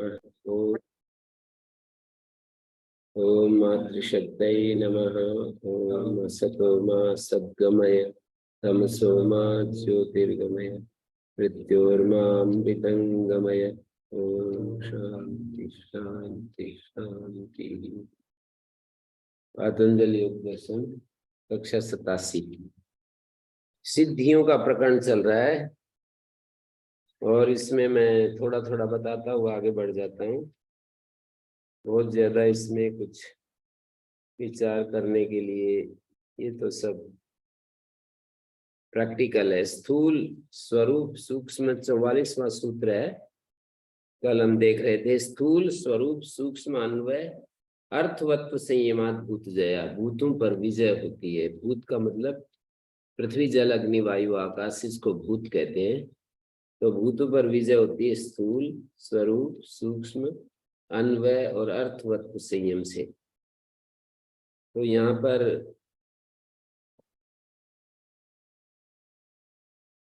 ओम ओम मातृशक्तये नमः। ओम असतो मा सद्गमय तमसो मा ज्योतिर्गमय मृत्योर्मामृतं गमय। ओम शांति शांति शांति। पतंजलि योग दर्शन कक्षा 87 सिद्धियों का प्रकरण चल रहा है और इसमें मैं थोड़ा थोड़ा बताता हुआ आगे बढ़ जाता हूँ। बहुत ज्यादा इसमें कुछ विचार करने के लिए ये तो सब प्रैक्टिकल है। स्थूल स्वरूप सूक्ष्म 44वां सूत्र है। कल हम देख रहे थे स्थूल स्वरूप सूक्ष्म अन्वय अर्थवत्व संयमात भूत जया। भूतों पर विजय होती है। भूत का मतलब पृथ्वी जल अग्नि वायु आकाश, इसको भूत कहते हैं। तो भूतों पर विजय होती है स्थूल स्वरूप सूक्ष्म अन्वय और अर्थवत्व संयम से। तो यहाँ पर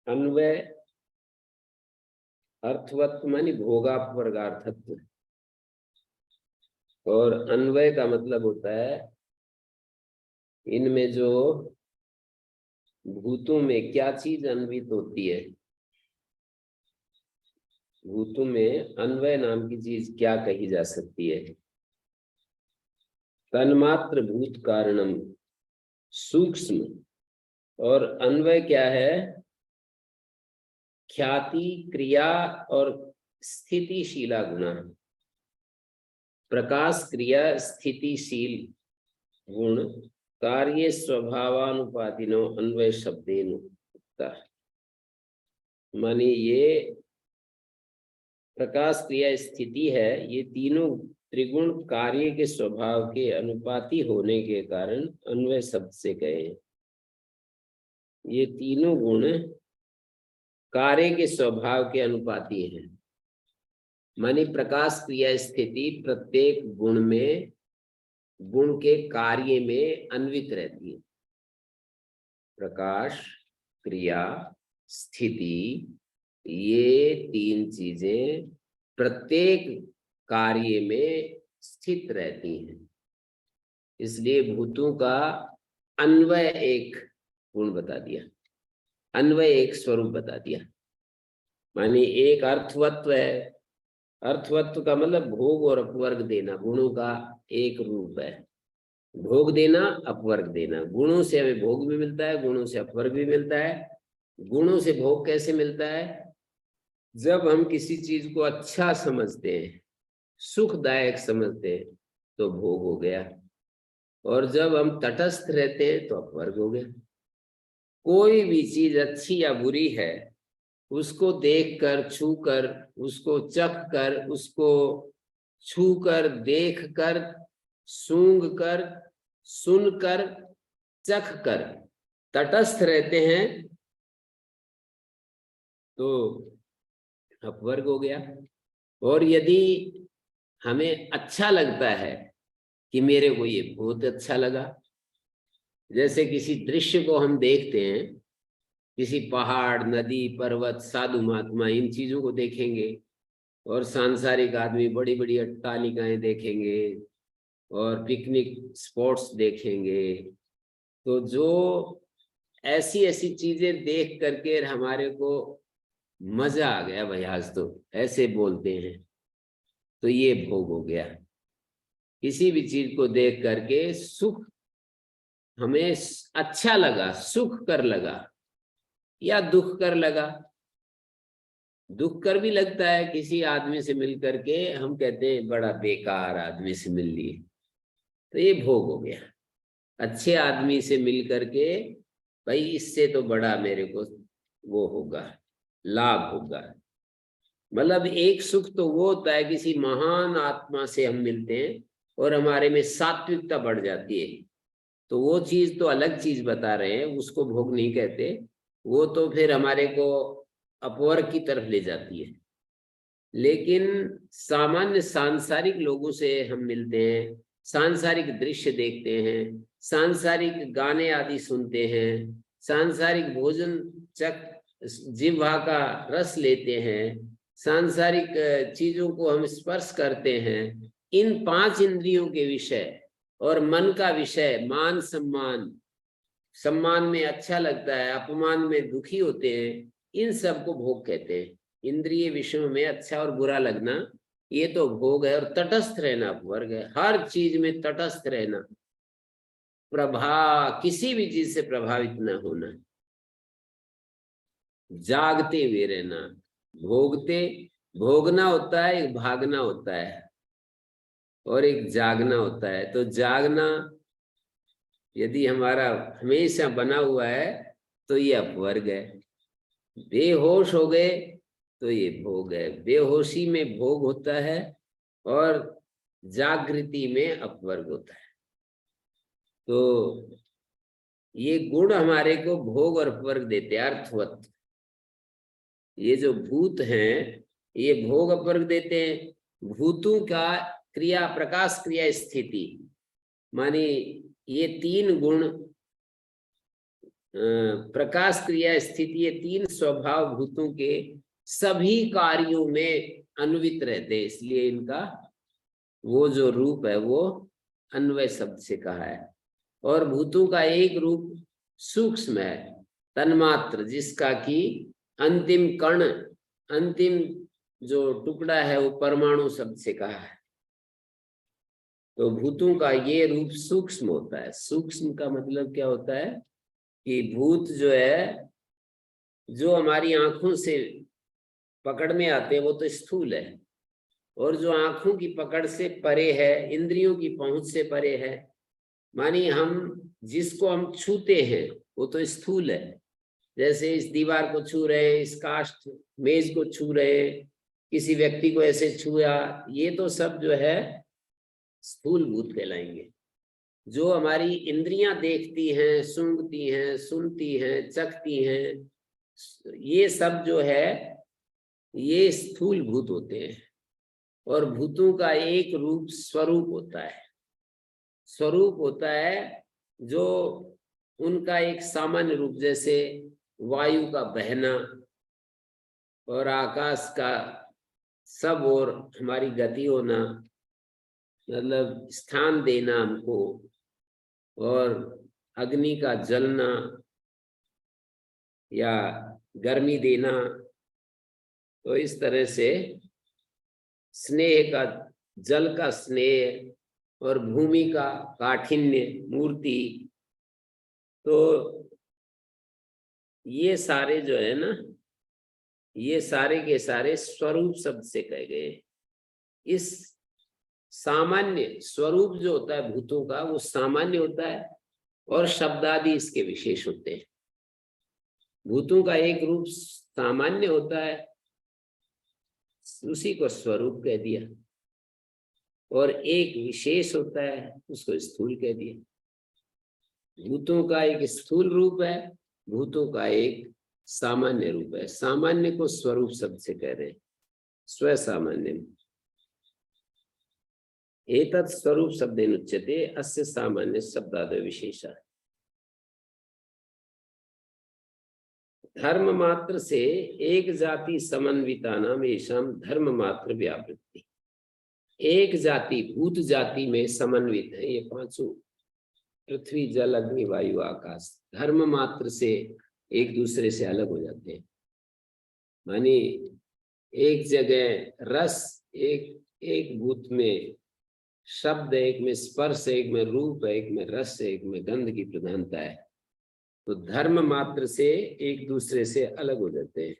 अन्वय अर्थवत्व मानी भोगापवर्गार्थत्व, और अन्वय का मतलब होता है इनमें जो भूतों में क्या चीज अन्वित होती है। भूतों में अन्वय नाम की चीज क्या कही जा सकती है। तन्मात्र भूत कारणम सूक्ष्म, और अन्वय क्या है? ख्याति क्रिया और स्थितिशीला गुण। प्रकाश क्रिया स्थितिशील गुण कार्य स्वभावानुपातिनो अन्वय शब्देन उक्ता। माने ये प्रकाश क्रिया स्थिति है, ये तीनों त्रिगुण कार्य के स्वभाव के अनुपाती होने के कारण अन्वय शब्द से कहे। ये तीनों गुण कार्य के स्वभाव के अनुपाती हैं। मानी प्रकाश क्रिया स्थिति प्रत्येक गुण में गुण के कार्य में अन्वित रहती है। प्रकाश क्रिया स्थिति ये तीन चीजें प्रत्येक कार्य में स्थित रहती हैं। इसलिए भूतों का अन्वय एक गुण बता दिया, अन्वय एक स्वरूप बता दिया। मानी एक अर्थवत्व है। अर्थवत्व का मतलब भोग और अपवर्ग देना, गुणों का एक रूप है। भोग देना अपवर्ग देना। गुणों से हमें भोग भी मिलता है, गुणों से अपवर्ग भी मिलता है। गुणों से भोग कैसे मिलता है? जब हम किसी चीज को अच्छा समझते हैं, सुखदायक समझते हैं, तो भोग हो गया। और जब हम तटस्थ रहते हैं तो अपवर्ग हो गया। कोई भी चीज अच्छी या बुरी है, उसको देखकर छूकर, उसको चख कर, उसको छूकर, देखकर, सूंघकर, सुनकर, चखकर तटस्थ रहते हैं तो अपवर्ग हो गया। और यदि हमें अच्छा लगता है कि मेरे को ये बहुत अच्छा लगा, जैसे किसी दृश्य को हम देखते हैं, किसी पहाड़ नदी पर्वत साधु महात्मा इन चीजों को देखेंगे, और सांसारिक आदमी बड़ी बड़ी अट्टालिकाएं देखेंगे और पिकनिक स्पॉट्स देखेंगे, तो जो ऐसी ऐसी चीजें देख करके हमारे को मजा आ गया भाई आज तो, ऐसे बोलते हैं, तो ये भोग हो गया। किसी भी चीज को देख करके सुख हमें अच्छा लगा, सुख कर लगा या दुख कर लगा। दुख कर भी लगता है, किसी आदमी से मिल करके हम कहते हैं बड़ा बेकार आदमी से मिल लिए, तो ये भोग हो गया। अच्छे आदमी से मिल करके भाई इससे तो बड़ा मेरे को वो होगा, लाभ होगा। मतलब एक सुख तो वो होता है किसी महान आत्मा से हम मिलते हैं और हमारे में सात्विकता बढ़ जाती है, तो वो चीज तो अलग चीज बता रहे हैं, उसको भोग नहीं कहते। वो तो फिर हमारे को अपवर्ग की तरफ ले जाती है। लेकिन सामान्य सांसारिक लोगों से हम मिलते हैं, सांसारिक दृश्य देखते हैं, सांसारिक गाने आदि सुनते हैं, सांसारिक भोजन चख जिह्वा का रस लेते हैं, सांसारिक चीजों को हम स्पर्श करते हैं, इन 5 इंद्रियों के विषय और मन का विषय, मान सम्मान, सम्मान में अच्छा लगता है, अपमान में दुखी होते हैं, इन सब को भोग कहते हैं। इंद्रिय विषयों में अच्छा और बुरा लगना, ये तो भोग है। और तटस्थ रहना वर्ग है, हर चीज में तटस्थ रहना, किसी भी चीज से प्रभावित न होना, जागते हुए रहना। भोगना होता है, एक भागना होता है और एक जागना होता है। तो जागना यदि हमारा हमेशा बना हुआ है तो ये अपवर्ग है। बेहोश हो गए तो ये भोग है। बेहोशी में भोग होता है और जागृति में अपवर्ग होता है। तो ये गुण हमारे को भोग और अपवर्ग देते हैं, अर्थवत। ये जो भूत हैं ये भोग अपवर्ग देते हैं। भूतों का क्रिया, प्रकाश क्रिया स्थिति, मानी ये 3 गुण, प्रकाश क्रिया स्थिति, ये 3 स्वभाव भूतों के सभी कार्यों में अन्वित रहते हैं, इसलिए इनका वो जो रूप है वो अन्वय शब्द से कहा है। और भूतों का एक रूप सूक्ष्म है, तन्मात्र, जिसका कि अंतिम कण, अंतिम जो टुकड़ा है वो परमाणु शब्द से कहा है। तो भूतों का ये रूप सूक्ष्म होता है। सूक्ष्म का मतलब क्या होता है कि भूत जो है, जो हमारी आंखों से पकड़ में आते हैं वो तो स्थूल है, और जो आंखों की पकड़ से परे है, इंद्रियों की पहुंच से परे है, मानी हम जिसको हम छूते हैं वो तो स्थूल है। जैसे इस दीवार को छू रहे हैं, इस काष्ठ मेज को छू रहे हैं, किसी व्यक्ति को ऐसे छुआ, ये तो सब जो है स्थूल भूत कहलाएंगे। जो हमारी इंद्रियां देखती हैं, सूंघती हैं, सुनती हैं, चखती हैं, ये सब जो है ये स्थूल भूत होते हैं। और भूतों का एक रूप स्वरूप होता है। स्वरूप होता है जो उनका एक सामान्य रूप, जैसे वायु का बहना और आकाश का सब और हमारी गति होना, मतलब स्थान देना हमको, और अग्नि का जलना या गर्मी देना। तो इस तरह से स्नेह का, जल का स्नेह और भूमि का काठिन्य, मूर्ति, तो ये सारे जो है ना, ये सारे के सारे स्वरूप शब्द से कहे गए। इस सामान्य स्वरूप जो होता है भूतों का वो सामान्य होता है, और शब्दादि इसके विशेष होते हैं। भूतों का एक रूप सामान्य होता है, उसी को स्वरूप कह दिया, और एक विशेष होता है उसको स्थूल कह दिया। भूतों का एक स्थूल रूप है, भूतों का एक सामान्य रूप है। सामान्य को स्वरूप शब्द से कह रहे हैं, स्व सामान्य। एतत् स्वरूप शब्देन उच्यते, अस्य सामान्य शब्दादय विशेषः। धर्म मात्र से एक जाति समन्विता नाम येषाम धर्म मात्र व्यावृत्ति। एक जाति, भूत जाति में समन्वित है ये 5, पृथ्वी, जल, अग्नि, वायु, आकाश, धर्म मात्र से एक दूसरे से अलग हो जाते हैं। मानी एक जगह रस, एक भूत में शब्द, एक में स्पर्श, एक में रूप, एक में रस, एक में गंध की प्रधानता है। तो धर्म मात्र से एक दूसरे से अलग हो जाते हैं,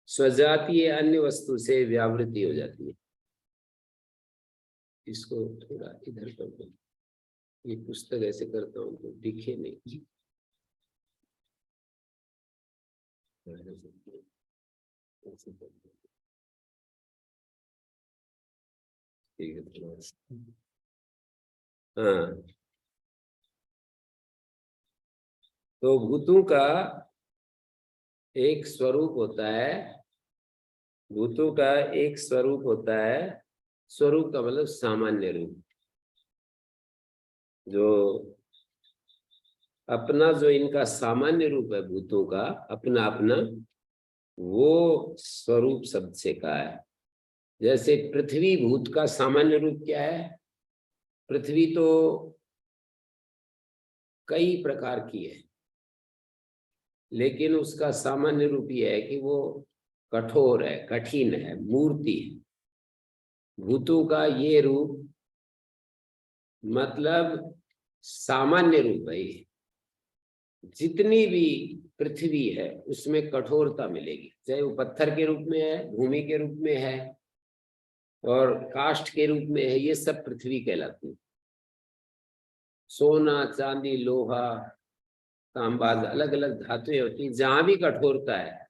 स्वजातीय अन्य वस्तु से व्यावृत्ति हो जाती है। इसको थोड़ा इधर कर दो, ये पुस्तक ऐसे करता हूँ तो दिखे नहीं। ठीक है, हाँ। तो भूतों का एक स्वरूप होता है, भूतों का एक स्वरूप होता है। स्वरूप का मतलब सामान्य रूप, जो अपना, जो इनका सामान्य रूप है भूतों का अपना अपना, वो स्वरूप शब्द से कहा है। जैसे पृथ्वी भूत का सामान्य रूप क्या है? पृथ्वी तो कई प्रकार की है, लेकिन उसका सामान्य रूप यह है कि वो कठोर है, कठिन है, मूर्ति है। भूतों का ये रूप मतलब सामान्य रूप है। जितनी भी पृथ्वी है उसमें कठोरता मिलेगी, चाहे वो पत्थर के रूप में है, भूमि के रूप में है और काष्ठ के रूप में है, ये सब पृथ्वी कहलाती है। सोना, चांदी, लोहा, तांबा, अलग अलग धातुएं होती हैं। जहां भी कठोरता है,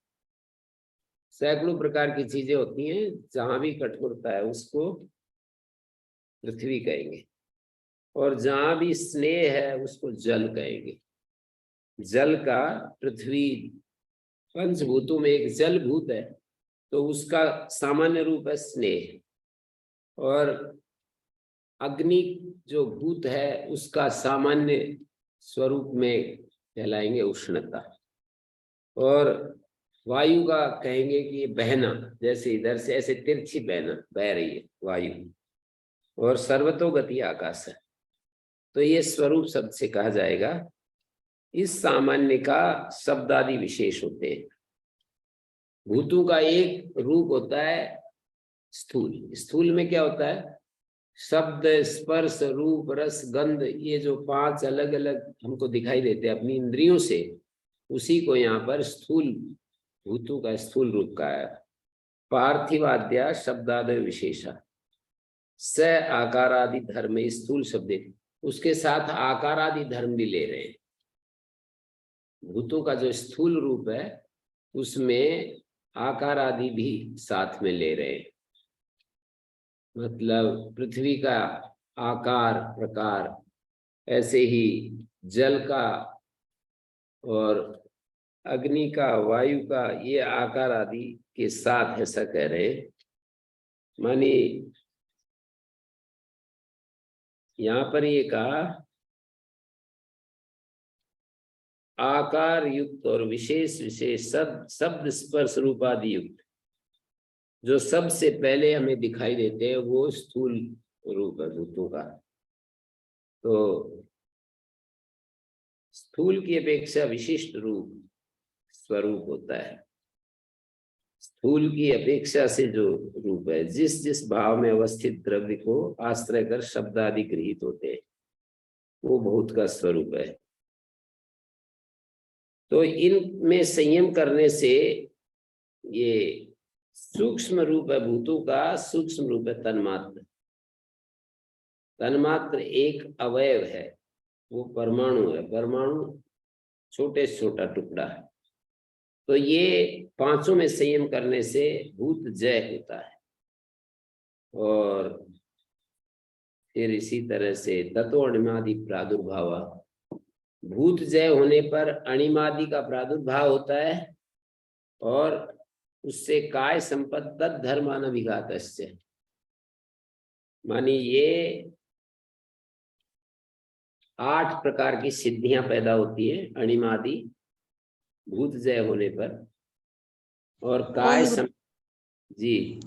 सैकड़ों प्रकार की चीजें होती हैं, जहां भी कठोरता है उसको पृथ्वी कहेंगे। और जहां भी स्नेह है उसको जल कहेंगे। जल का, पृथ्वी पंचभूतों में एक जल भूत है, तो उसका सामान्य रूप है स्नेह। और अग्नि जो भूत है उसका सामान्य स्वरूप में कहलाएंगे उष्णता। और वायु का कहेंगे कि बहना, जैसे इधर से ऐसे तिरछी बहना बह रही है वायु। और सर्वतोगति आकाश है। तो ये स्वरूप शब्द से कहा जाएगा। इस सामान्य का शब्दादि विशेष होते हैं। भूतों का एक रूप होता है स्थूल। स्थूल में क्या होता है? शब्द, स्पर्श, रूप, रस, गंध, ये जो 5 अलग अलग हमको दिखाई देते हैं अपनी इंद्रियों से, उसी को यहाँ पर स्थूल, भूतों का स्थूल रूप का है। पार्थिवाद्या शब्दादय विशेषा, स आकारादि धर्म, स्थूल शब्द, उसके साथ आकारादि धर्म भी ले रहे हैं। भूतों का जो स्थूल रूप है उसमें आकार आदि भी साथ में ले रहे हैं। मतलब पृथ्वी का आकार प्रकार, ऐसे ही जल का और अग्नि का, वायु का, ये आकार आदि के साथ ऐसा कह रहे हैं। मानी यहाँ पर ये कहा आकार युक्त और विशेष विशेष शब्द स्पर्श रूपादि युक्त, जो सबसे पहले हमें दिखाई देते हैं वो स्थूल रूप है भूतों का। तो स्थूल की अपेक्षा विशिष्ट रूप स्वरूप होता है। स्थूल की अपेक्षा से जो रूप है, जिस जिस भाव में अवस्थित द्रव्य को आश्रय कर शब्द आदि गृहीत होते हैं, वो भूत का स्वरूप है। तो इनमें संयम करने से ये सूक्ष्म रूप है भूतों का, सूक्ष्म रूप है तन्मात्र। तन्मात्र एक अवयव है, वो परमाणु है। परमाणु छोटे से छोटा टुकड़ा है। तो ये पांचों में संयम करने से भूत जय होता है। और फिर इसी तरह से तत्व अणिमादि प्रादुर्भाव, भूत जय होने पर अणिमादि का प्रादुर्भाव होता है और उससे काय संपद धर्मान विघात। मानी ये 8 प्रकार की सिद्धियां पैदा होती है अणिमादि भूत जय होने पर। और काय जी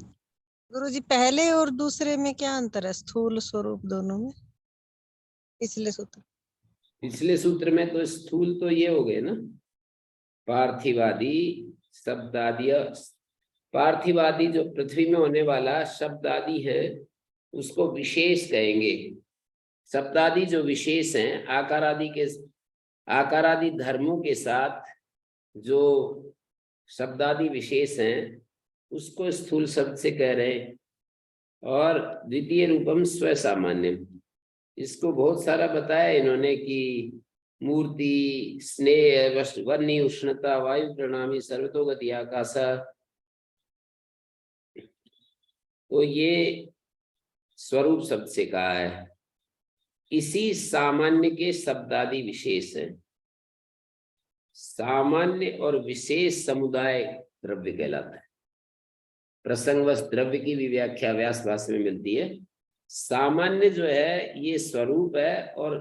गुरुजी, पहले और दूसरे में क्या अंतर है? स्थूल स्वरूप दोनों में पिछले सूत्र। पिछले सूत्र में तो स्थूल तो ये हो गए ना, पार्थिवादी शब्दादि। पार्थिवादी जो पृथ्वी में होने वाला शब्दादि है उसको विशेष कहेंगे। शब्दादि जो विशेष हैं आकार आदि धर्मों के साथ जो शब्दादि विशेष हैं उसको स्थूल शब्द से कह रहे हैं। और द्वितीय रूपम स्व सामान्य, इसको बहुत सारा बताया इन्होंने कि मूर्ति, स्नेह, वर्णी, उष्णता, वायु प्रणामी, सर्वतोगति आकाश। तो ये स्वरूप शब्द से कहा है। इसी सामान्य के शब्दादि विशेष है। सामान्य और विशेष समुदाय द्रव्य कहलाता है। प्रसंगवश द्रव्य की भी व्याख्या व्यास भाष्य में मिलती है। सामान्य जो है ये स्वरूप है और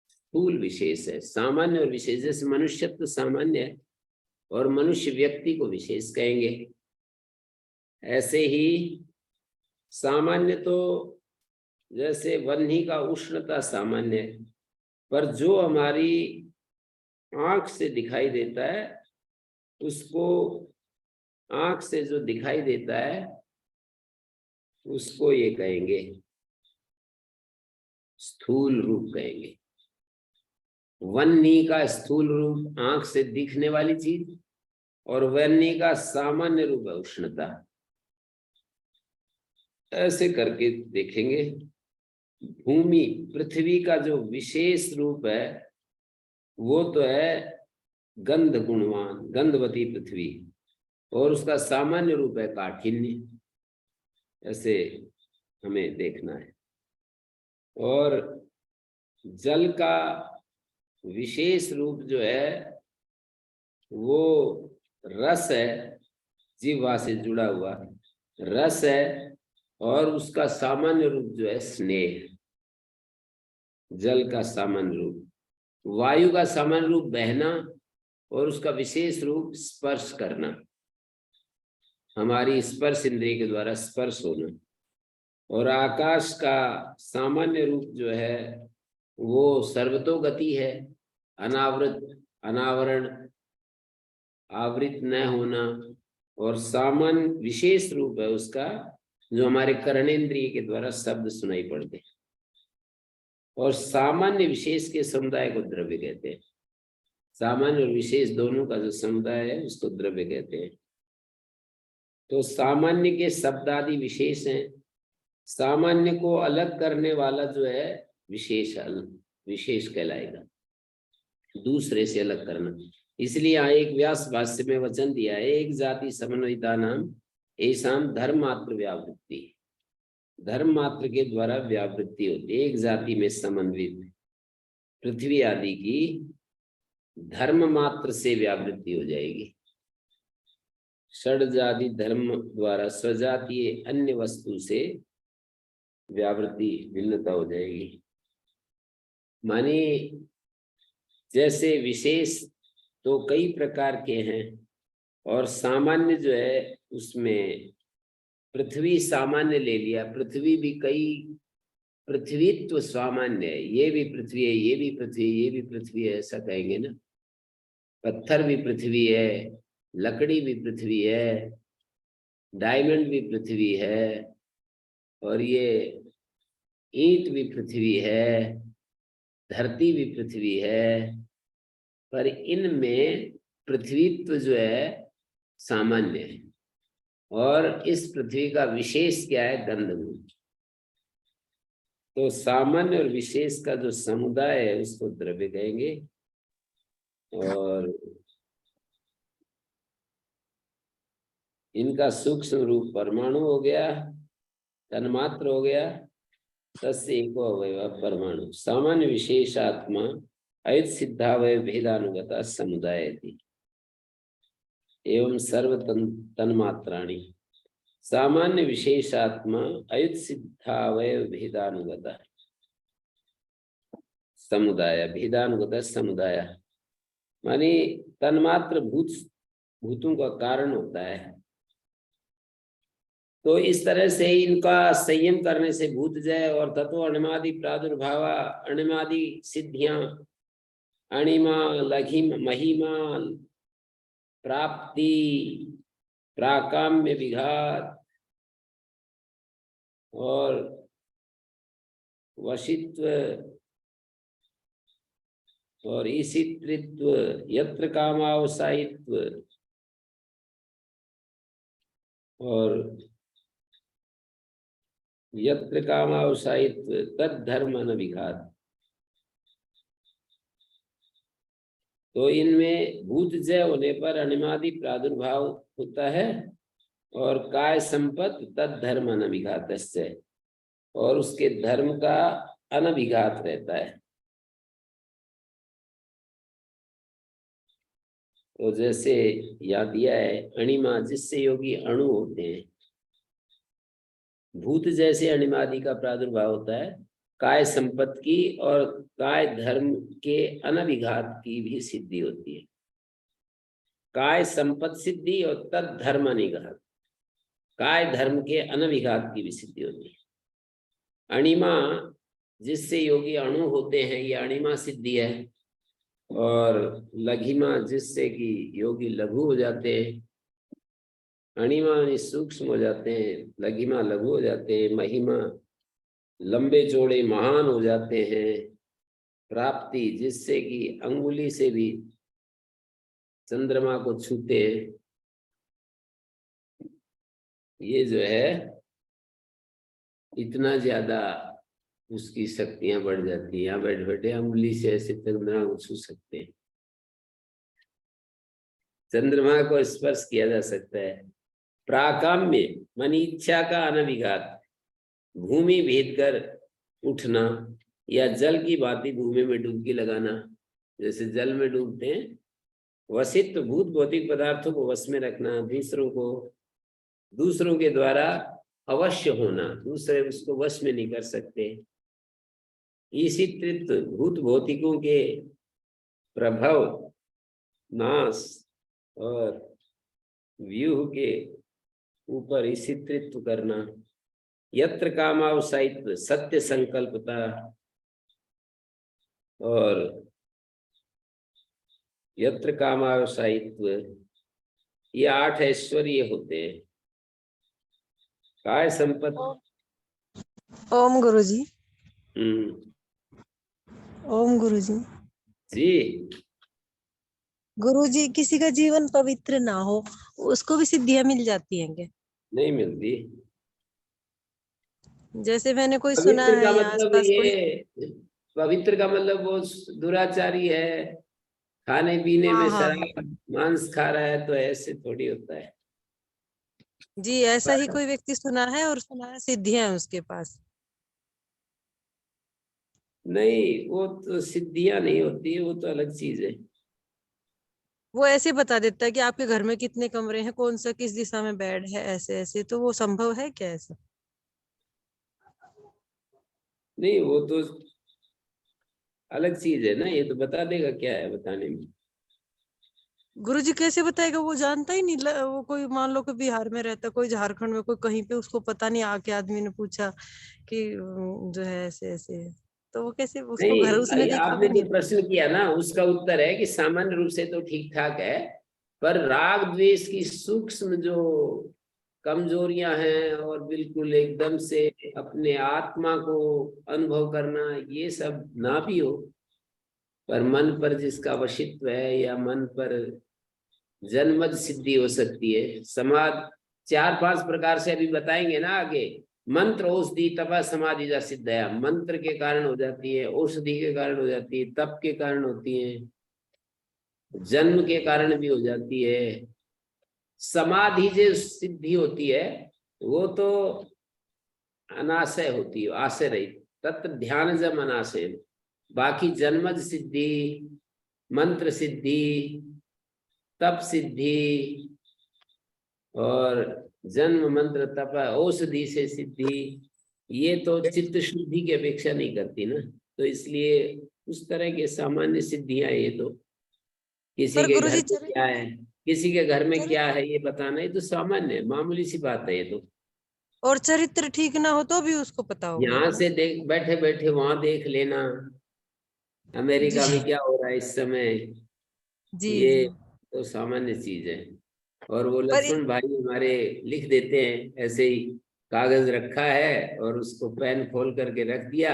स्थूल विशेष है। सामान्य और विशेष, जैसे मनुष्यत्व सामान्य है और मनुष्य व्यक्ति को विशेष कहेंगे। ऐसे ही सामान्य तो जैसे वह्नि का उष्णता सामान्य है, पर जो हमारी आंख से दिखाई देता है उसको, आंख से जो दिखाई देता है उसको ये कहेंगे स्थूल रूप कहेंगे। वह्नि का स्थूल रूप आंख से दिखने वाली चीज, और वह्नि का सामान्य रूप है उष्णता। ऐसे करके देखेंगे। भूमि पृथ्वी का जो विशेष रूप है वो तो है गंध गुणवान, गंधवती पृथ्वी, और उसका सामान्य रूप है काठिन्य। ऐसे हमें देखना है। और जल का विशेष रूप जो है वो रस है, जीवा से जुड़ा हुआ रस है, और उसका सामान्य रूप जो है स्नेह। जल का सामान्य रूप, वायु का सामान्य रूप बहना, और उसका विशेष रूप स्पर्श करना, हमारी स्पर्श इंद्रिय के द्वारा स्पर्श होना। और आकाश का सामान्य रूप जो है वो सर्वतोगति है, अनावृत, अनावरण, आवृत न होना। और सामान्य विशेष रूप है उसका जो हमारे कर्णेंद्रिय के द्वारा शब्द सुनाई पड़ते हैं। और सामान्य विशेष के समुदाय को द्रव्य कहते हैं। सामान्य और विशेष दोनों का जो समुदाय है उसको द्रव्य कहते हैं। तो सामान्य के शब्द आदि विशेष हैं। सामान्य को अलग करने वाला जो है विशेष, विशेष कहलाएगा, दूसरे से अलग करना। इसलिए यहाँ एक व्यास भाष्य में वचन दिया है, एक जाति समन्विता नाम ऐसाम धर्म मात्र व्यावृत्ति। धर्म मात्र के द्वारा व्यावृत्ति होती है। एक जाति में समन्वित पृथ्वी आदि की धर्म मात्र से व्यावृत्ति हो जाएगी। षड जाति धर्म द्वारा स्वजातीय अन्य वस्तु से व्यावृत्ति भिन्नता हो जाएगी। माने जैसे विशेष तो कई प्रकार के हैं, और सामान्य जो है उसमें पृथ्वी सामान्य ले लिया। पृथ्वी भी कई, पृथ्वीत्व सामान्य है, ये भी पृथ्वी है, ये भी पृथ्वी, ये भी पृथ्वी है, ऐसा कहेंगे ना। पत्थर भी पृथ्वी है, लकड़ी भी पृथ्वी है, डायमंड भी पृथ्वी है, और ये ईंट भी पृथ्वी है, धरती भी पृथ्वी है। पर इनमें पृथ्वीत्व जो है सामान्य है, और इस पृथ्वी का विशेष क्या है, गंधगुण। तो सामान्य और विशेष का जो समुदाय है उसको द्रव्य कहेंगे। और इनका सूक्ष्म रूप परमाणु हो गया, तन्मात्र हो गया, तस्य एको अवयव परमाणु। सामान्य विशेषात्मा अयुत सिद्धावय भेदानुगता समुदाय थी एवं सर्व तन्मात्राणि। सामान्य विशेषात्मा अयुत सिद्धावय भेदानुगता समुदाय, भेदानुगत समुदाय माने तन्मात्र भूतों का कारण होता है। तो इस तरह से इनका संयम करने से भूत जय और तत्व अणिमादि प्रादुर्भाव, अणिमादि सिद्धियां, अणिमा लघिम महिमा प्राप्ति, प्राकाम्य विघात और वशित्व और ईशित्रित्व, यत्र कामावसायित्व और यत्र कामावसायित्व तद्धर्म अनभिघात। तो इनमें भूत जय होने पर अणिमादि प्रादुर्भाव होता है, और काय संपत्ति तद्धर्म अनभिघात, और उसके धर्म का अनभिघात रहता है। तो जैसे याद दिया है, अणिमा जिससे योगी अणु होते हैं, भूत जैसे अणिमादि का प्रादुर्भाव होता है, काय संपत्ति की और काय धर्म के अनभिघात की भी सिद्धि होती है। काय संपत सिद्धि और तद धर्म अनिघात, काय धर्म के अनविघात की भी सिद्धि होती है। अणिमा जिससे योगी अणु होते हैं, ये अणिमा सिद्धि है। और लघिमा जिससे कि योगी लघु हो जाते हैं। अणिमा सूक्ष्म हो जाते हैं, लघिमा लघु हो जाते हैं, महिमा लंबे चौड़े महान हो जाते हैं। प्राप्ति जिससे कि अंगुली से भी चंद्रमा को छूते हैं। ये जो है इतना ज्यादा उसकी शक्तियां बढ़ जाती है। यहाँ बैठ बैठे अंगुली से ऐसे चंद्रमा को छू सकते हैं, चंद्रमा को स्पर्श किया जा सकता है। प्राकाम्य मन इच्छा का अनविघात, भूमि भेद कर उठना या जल की भांति भूमि में डुबकी लगाना, जैसे जल में डूबते हैं। वशित्व भूत भौतिक पदार्थों को वश में रखना, दूसरों के द्वारा अवश्य होना, दूसरे उसको वश में नहीं कर सकते। ईशित्रित्व भूत भौतिकों के प्रभाव नाश और व्यूह के ऊपर ईशित्रित्व करना। यत्र कामावसायित्व सत्य संकल्पता, और यत्र कामावसायित्व ये 8 ऐश्वर्य होते हैं। काय संपत्ति। ओम गुरुजी। हम्म। ओम गुरुजी। जी। गुरुजी, किसी का जीवन पवित्र ना हो उसको भी सिद्धियां मिल जाती हैं क्या? नहीं मिलती। जैसे मैंने कोई सुना पवित्र का है यहाँ मतलब आसपास कोई। ये, पवित्र का मतलब वो दुराचारी है, खाने पीने में हाँ हाँ हाँ शराब मांस खा रहा है, तो ऐसे थोड़ी होता है। जी, ऐसा ही कोई व्यक्ति सुना है, और सुना है सिद्धियां हैं उसके पास। नहीं, वो तो सिद्धियां नहीं होती है, वो तो अलग चीज है। वो ऐसे बता देता है कि आपके घर में कितने कमरे हैं, कौन सा किस दिशा में बेड है, ऐसे ऐसे। तो वो संभव है क्या ऐसा? नहीं, वो तो अलग चीज है ना, ये तो बता देगा क्या है बताने में। गुरुजी कैसे बताएगा? वो जानता ही नहीं। वो कोई मान लो कि बिहार में रहता, कोई झारखंड में, कोई कहीं पे, उसको पता नहीं। आके आदमी ने पूछा कि जो है ऐसे ऐसे है। तो वो कैसे, उसको घर नहीं, उसने देखा आपने भी जो नहीं। प्रश्न किया ना, उसका उत्तर है कि सामान्य रूप से तो ठीक ठाक है, पर राग द्वेष की सूक्ष्म जो कमजोरियां हैं, और बिल्कुल एकदम से अपने आत्मा को अनुभव करना, ये सब ना भी हो, पर मन पर जिसका वशित्व है, या मन पर जन्मज सिद्धि हो सकती है। समाध 4-5 प्रकार से अभी बताएंगे ना आगे। मंत्र औषधि तपा समाधि जा सिद्धया, मंत्र के कारण हो जाती है, औषधि के कारण हो जाती है, तप के कारण होती है, जन्म के कारण भी हो जाती है। समाधि जो सिद्धि होती है वो तो अनाशय होती है, आशय रहित, तत्र ध्यान जम अनाशय। बाकी जन्मज सिद्धि, मंत्र सिद्धि, तप सिद्धि और जन्म मंत्र तप औषधि से सिद्धि, ये तो चित्त शुद्धि की अपेक्षा नहीं करती ना। तो इसलिए उस तरह के सामान्य सिद्धियां, ये तो किसी पर के घर गुरुजी में क्या है, किसी के घर में क्या है, ये बताना, ये तो सामान्य है, मामूली सी बात है ये तो। और चरित्र ठीक ना हो तो भी उसको पता होगा यहाँ इतना। से देख, बैठे बैठे वहां देख लेना जी अमेरिका में क्या हो रहा है इस समय, जी जी। ये तो सामान्य चीज है। और वो पर लक्ष्मण भाई हमारे लिख देते हैं ऐसे ही, कागज रखा है और उसको पेन खोल करके रख दिया,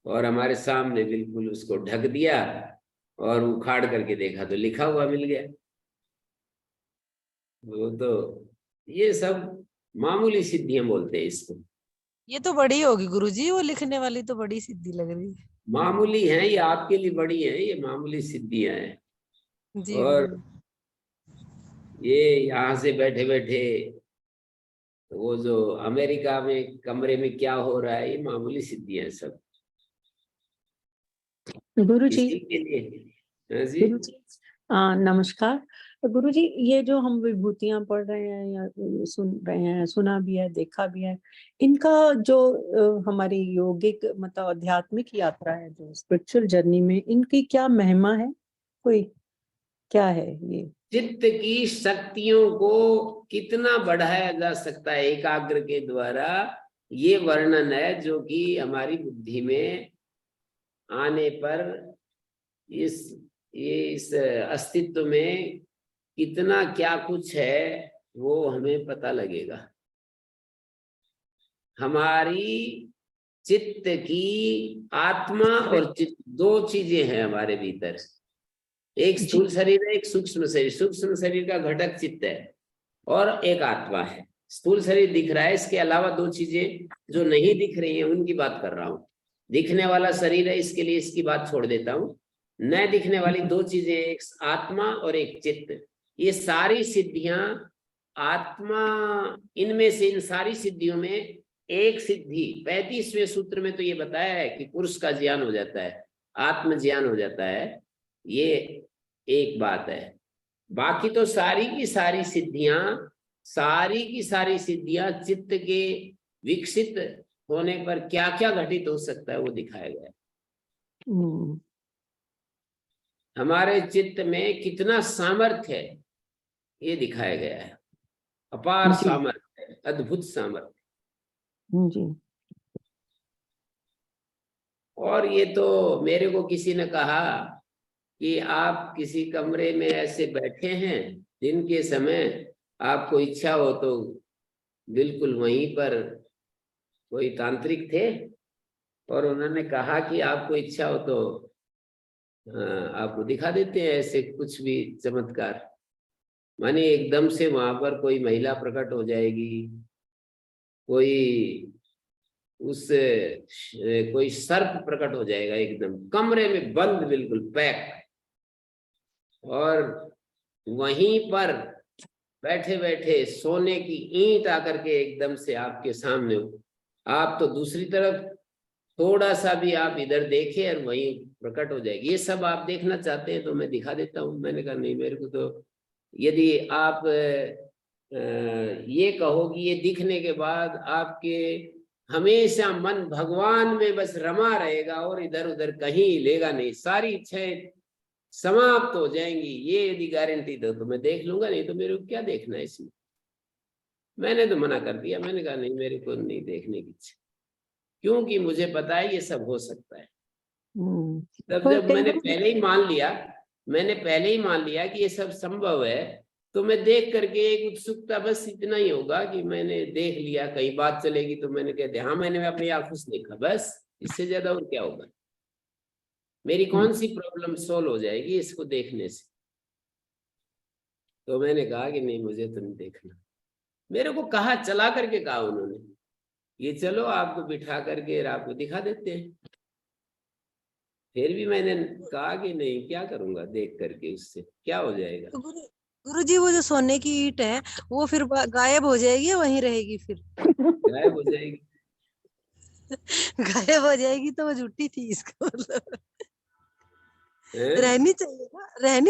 और हमारे सामने बिल्कुल उसको ढक दिया, और उखाड़ करके देखा तो लिखा हुआ मिल गया। वो तो ये सब मामूली सिद्धियां बोलते हैं इसको। ये तो बड़ी होगी गुरुजी, वो लिखने वाली तो बड़ी सिद्धि लग रही है। मामूली है ये, आपके लिए बड़ी है, ये मामूली सिद्धियां हैं। जी और गुरु। ये यहाँ से बैठे बैठे वो जो अमेरिका में कमरे में क्या हो रहा है, ये मामूली सिद्धियां हैं सब गुरुजी। इसी के लिए। हाँ जी। गुरुजी, नमस्कार। गुरुजी, ये जो हम विभूतियां पढ़ रहे हैं या सुन रहे हैं, सुना भी है, देखा भी है, इनका जो हमारी योगिक मतलब आध्यात्मिक यात्रा है, जो स्पिरिचुअल जर्नी में इनकी क्या महिमा है, कोई क्या है ये? चित्त की शक्तियों को कितना बढ़ाया जा सकता है एकाग्र के द्वारा, ये वर्णन है जो कि हमारी बुद्धि में आने पर इस अस्तित्व में कितना क्या कुछ है वो हमें पता लगेगा। हमारी चित्त की आत्मा और चित्त दो चीजें हैं हमारे भीतर, एक स्थूल शरीर है, एक सूक्ष्म शरीर। सूक्ष्म शरीर का घटक चित्त है और एक आत्मा है। स्थूल शरीर दिख रहा है, इसके अलावा दो चीजें जो नहीं दिख रही हैं उनकी बात कर रहा हूं। दिखने वाला शरीर है, इसके लिए इसकी बात छोड़ देता हूं। न दिखने वाली दो चीजें, एक आत्मा और एक चित्त। ये सारी सिद्धियां आत्मा, इनमें से इन सारी सिद्धियों में एक सिद्धि 35वें सूत्र में तो ये बताया है कि पुरुष का ज्ञान हो जाता है, आत्म ज्ञान हो जाता है, ये एक बात है। बाकी तो सारी की सारी सिद्धियां चित्त के विकसित होने पर क्या क्या घटित हो सकता है वो दिखाया गया है। हमारे चित्त में कितना सामर्थ्य है ये दिखाया गया है। अपार सामर्थ्य, अद्भुत सामर्थ्य। जी। और ये तो मेरे को किसी ने कहा कि आप किसी कमरे में ऐसे बैठे हैं दिन के समय, आपको इच्छा हो तो बिल्कुल वहीं पर कोई तांत्रिक थे और उन्होंने कहा कि आपको इच्छा हो तो आपको दिखा देते हैं ऐसे कुछ भी चमत्कार। माने एकदम से वहां पर कोई महिला प्रकट हो जाएगी, कोई सर्प प्रकट हो जाएगा एकदम कमरे में बंद, बिल्कुल पैक। और वहीं पर बैठे बैठे सोने की ईंट आकर के एकदम से आपके सामने हो, आप तो दूसरी तरफ थोड़ा सा भी आप इधर देखे और वहीं प्रकट हो जाएगी। ये सब आप देखना चाहते हैं तो मैं दिखा देता हूँ। मैंने कहा नहीं, मेरे को तो यदि आप ये कहो कि ये दिखने के बाद आपके हमेशा मन भगवान में बस रमा रहेगा और इधर उधर कहीं हिलेगा नहीं, सारी इच्छाएं समाप्त हो जाएंगी, ये यदि गारंटी दो तो मैं देख लूंगा, नहीं तो मेरे को क्या देखना है इसमें। मैंने तो मना कर दिया, मैंने कहा नहीं, मेरे को नहीं देखने की इच्छा, क्योंकि मुझे पता है ये सब हो सकता है। तब जब मैंने पहले ही मान लिया कि ये सब संभव है, तो मैं देख करके एक उत्सुकता, बस इतना ही होगा कि मैंने देख लिया, कहीं बात चलेगी तो मैंने कह दिया हाँ मैंने अपनी आंखों से देखा, बस इससे ज्यादा और क्या होगा। मेरी कौन सी प्रॉब्लम सोल्व हो जाएगी इसको देखने से। तो मैंने कहा कि नहीं, मुझे तो नहीं देखना। मेरे को कहा, चला करके कहा उन्होंने, ये चलो आपको बिठा करके आपको दिखा देते हैं। फिर भी मैंने कहा कि नहीं, क्या करूंगा देख करके, उससे क्या हो जाएगा। तो गुरुजी वो जो सोने की ईंट है वो फिर गायब हो जाएगी या वहीं रहेगी? फिर गायब हो जाएगी। गायब हो जाएगी तो वो झूठी थी, इसका मतलब रहनी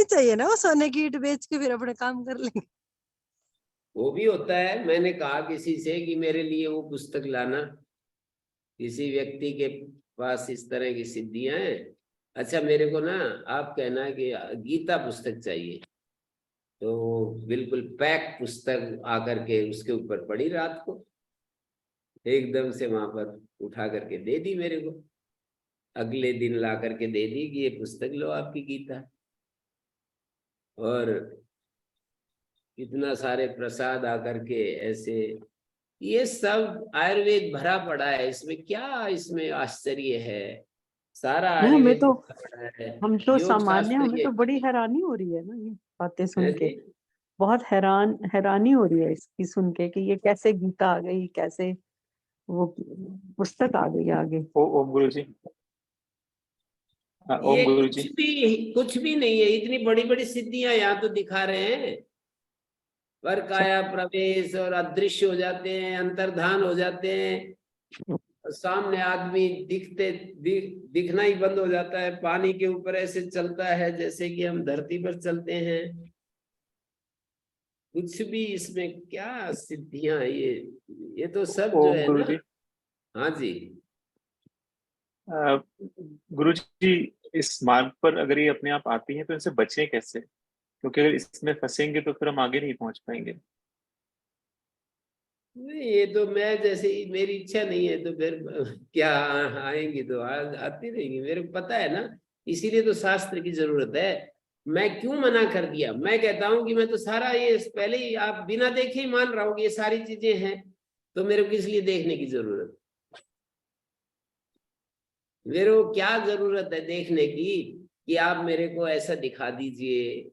चाहिए ना वो सोने की ईंट, बेच के फिर अपने काम कर लेंगे। वो भी होता है। मैंने कहा किसी से कि मेरे लिए वो पुस्तक लाना, किसी व्यक्ति के पास इस तरह की सिद्धियां हैं। अच्छा, मेरे को ना आप कहना कि गीता पुस्तक चाहिए, तो बिल्कुल पैक पुस्तक आकर के उसके ऊपर पड़ी, रात को एकदम से वहां पर उठा करके दे दी मेरे को। अगले दिन ला करके दे दी कि ये पुस्तक लो आपकी गीता। और इतना सारे प्रसाद आकर के ऐसे, ये सब आयुर्वेद भरा पड़ा है, इसमें क्या इसमें आश्चर्य है। सारा आयुर्वेद तो भरा है। हम तो योग सामान्य, शास्त्र हमें तो बड़ी हैरानी हो रही है ना ये बातें सुन के। जी? बहुत हैरानी हो रही है इसकी सुन के कि ये कैसे गीता आ गई, कैसे वो पुस्तक आ गई आगे। ओम गुरु जी। ये ओम गुरु जी। कुछ भी नहीं है। इतनी बड़ी बड़ी सिद्धियां यहाँ तो दिखा रहे हैं, पर काया प्रवेश और अदृश्य हो जाते हैं, अंतर्धान हो जाते हैं, सामने आदमी दिखना ही बंद हो जाता है, पानी के ऊपर ऐसे चलता है जैसे कि हम धरती पर चलते हैं। कुछ भी इसमें क्या सिद्धियां, ये तो सब जो ओम है गुरु ना। जी। हाँ जी। गुरु जी, इस मार्ग पर अगर ये अपने आप आती हैं तो इनसे बचें कैसे? क्योंकि अगर इसमें फंसेंगे तो फिर हम आगे नहीं पहुंच पाएंगे। नहीं, ये तो मैं जैसे ही मेरी इच्छा नहीं है तो फिर क्या आएंगी तो आती रहेंगी, मेरे को पता है ना। इसीलिए तो शास्त्र की जरूरत है। मैं क्यों मना कर दिया, मैं कहता हूं कि मैं तो सारा ये पहले ही आप बिना देखे ही मान रहा हूँ कि ये सारी चीजें हैं, तो मेरे को किस लिए देखने की जरूरत, मेरे को क्या जरूरत है देखने की कि आप मेरे को ऐसा दिखा दीजिए।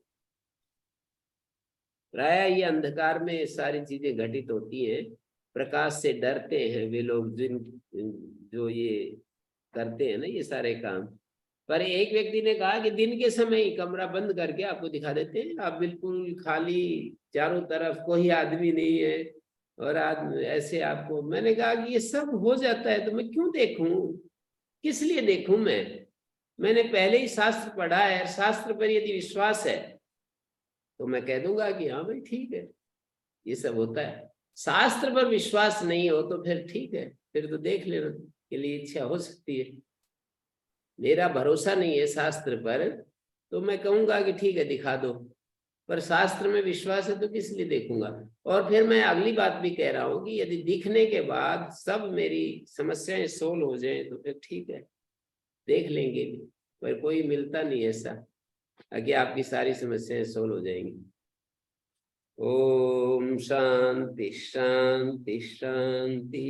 प्राय ये अंधकार में सारी चीजें घटित होती हैं, प्रकाश से डरते हैं वे लोग जिन जो ये करते हैं ना ये सारे काम। पर एक व्यक्ति ने कहा कि दिन के समय ही कमरा बंद करके आपको दिखा देते हैं, आप बिल्कुल खाली, चारों तरफ कोई आदमी नहीं है और आदमी ऐसे आपको। मैंने कहा कि ये सब हो जाता है तो मैं क्यों देखूं, किस लिए देखूं मैंने पहले ही शास्त्र पढ़ा है, शास्त्र पर यदि विश्वास है तो मैं कह दूंगा कि हाँ भाई ठीक है ये सब होता है। शास्त्र पर विश्वास नहीं हो तो फिर ठीक है, फिर तो देख लेने के लिए इच्छा हो सकती है। मेरा भरोसा नहीं है शास्त्र पर तो मैं कहूंगा कि ठीक है दिखा दो, पर शास्त्र में विश्वास है तो किस लिए देखूंगा। और फिर मैं अगली बात भी कह रहा हूं कि यदि दिखने के बाद सब मेरी समस्याएं सोल्व हो जाए तो फिर ठीक है देख लेंगे, पर कोई मिलता नहीं ऐसा कि आपकी सारी समस्याएं सोल्व हो जाएंगी। ओम शांति शांति शांति।